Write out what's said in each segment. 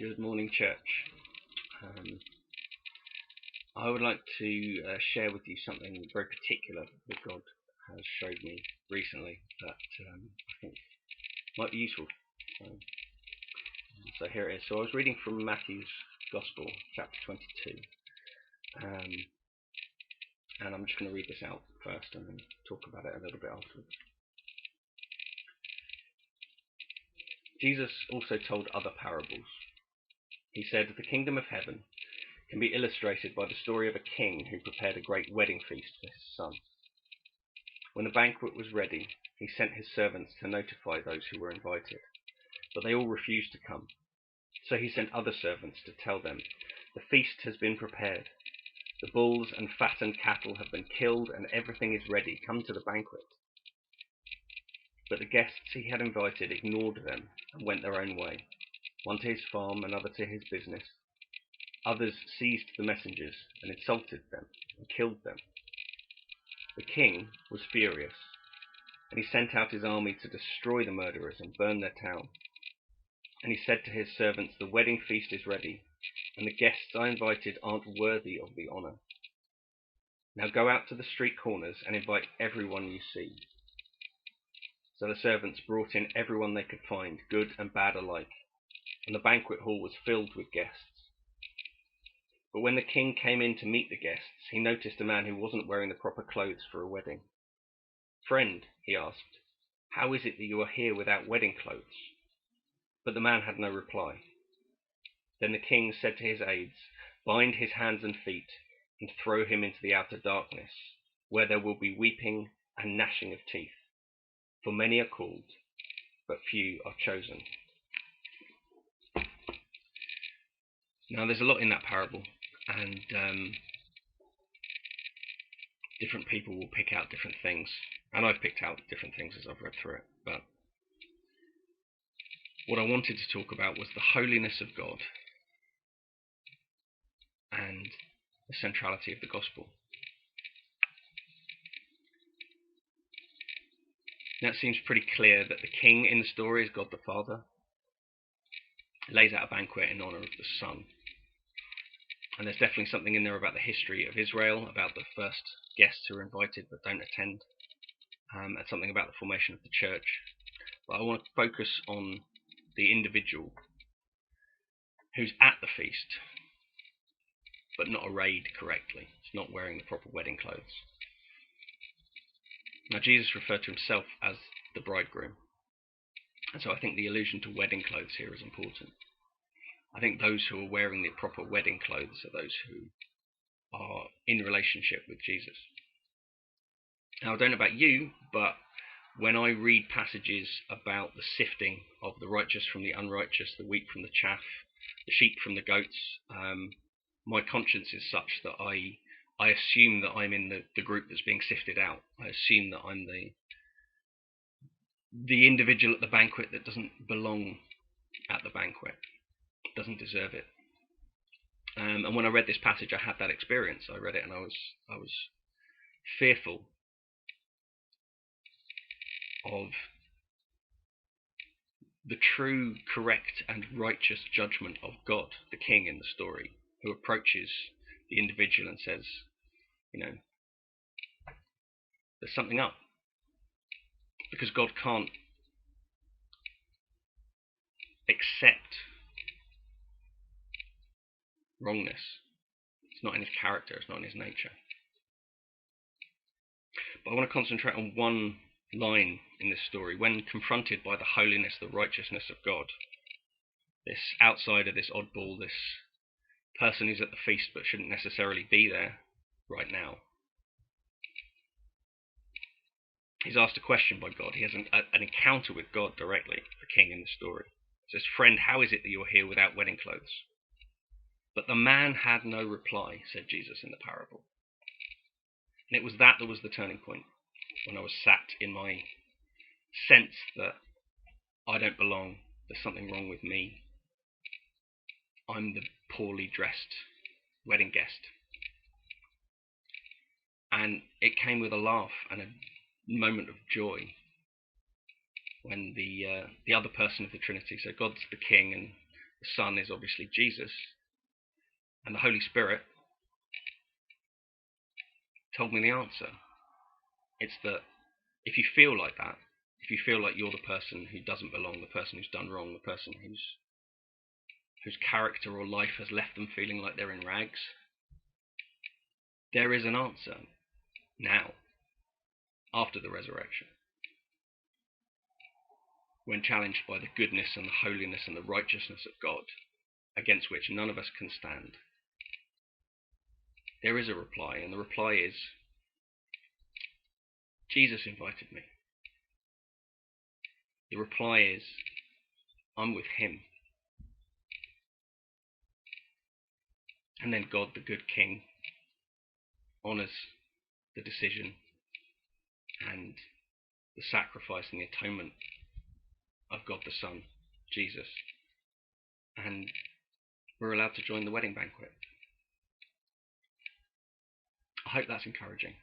Good morning, church. I would like to share with you something very particular that God has showed me recently that I think might be useful. So here it is. So I was reading from Matthew's Gospel, chapter 22, and I'm just going to read this out first and then talk about it a little bit afterwards. Jesus also told other parables. He said, "The kingdom of heaven can be illustrated by the story of a king who prepared a great wedding feast for his son. When the banquet was ready, he sent his servants to notify those who were invited, but they all refused to come. So he sent other servants to tell them, 'The feast has been prepared. The bulls and fattened cattle have been killed and everything is ready. Come to the banquet.' But the guests he had invited ignored them and went their own way, one to his farm, another to his business. Others seized the messengers and insulted them and killed them. The king was furious, and he sent out his army to destroy the murderers and burn their town. And he said to his servants, 'The wedding feast is ready, and the guests I invited aren't worthy of the honor. Now go out to the street corners and invite everyone you see.' So the servants brought in everyone they could find, good and bad alike, and the banquet hall was filled with guests. But when the king came in to meet the guests, he noticed a man who wasn't wearing the proper clothes for a wedding. 'Friend,' he asked, 'how is it that you are here without wedding clothes?' But the man had no reply. Then the king said to his aides, 'Bind his hands and feet and throw him into the outer darkness, where there will be weeping and gnashing of teeth. For many are called, but few are chosen.'" Now there's a lot in that parable, and different people will pick out different things, and I've picked out different things as I've read through it. But what I wanted to talk about was the holiness of God and the centrality of the gospel. Now it seems pretty clear that the king in the story is God the Father. He lays out a banquet in honor of the Son. And there's definitely something in there about the history of Israel, about the first guests who are invited but don't attend, and something about the formation of the church. But I want to focus on the individual who's at the feast, but not arrayed correctly. He's not wearing the proper wedding clothes. Now, Jesus referred to himself as the bridegroom, and so I think the allusion to wedding clothes here is important. I think those who are wearing the proper wedding clothes are those who are in relationship with Jesus. Now, I don't know about you, but when I read passages about the sifting of the righteous from the unrighteous, the wheat from the chaff, the sheep from the goats, my conscience is such that I assume that I'm in the group that's being sifted out. I assume that I'm the individual at the banquet that doesn't belong at the banquet, doesn't deserve it. And when I read this passage, I had that experience. I read it and I was fearful of the true, correct, and righteous judgment of God, the king in the story, who approaches the individual and says, there's something up. Because God can't accept wrongness. It's not in his character, it's not in his nature. But I want to concentrate on one line in this story. When confronted by the holiness, the righteousness of God, this outsider, this oddball, this person who's at the feast but shouldn't necessarily be there right now, he's asked a question by God. He has an encounter with God directly, the king in the story. He says, "Friend, how is it that you're here without wedding clothes?" But the man had no reply, said Jesus in the parable. And it was that was the turning point, when I was sat in my sense that I don't belong, there's something wrong with me. I'm the poorly dressed wedding guest. And it came with a laugh and a moment of joy when the other person of the Trinity, so God's the king and The Son is obviously Jesus, and the Holy Spirit told me the answer. It's that if you feel like that, if you feel like you're the person who doesn't belong, the person who's done wrong, the person whose character or life has left them feeling like they're in rags, there is an answer now, after the resurrection. When challenged by the goodness and the holiness and the righteousness of God, against which none of us can stand, there is a reply, and the reply is, Jesus invited me. The reply is, I'm with him. And then God, the good King, honours the decision and the sacrifice and the atonement of God the Son, Jesus. And we're allowed to join the wedding banquet. I hope that's encouraging.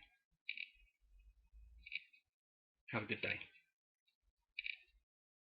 Have a good day.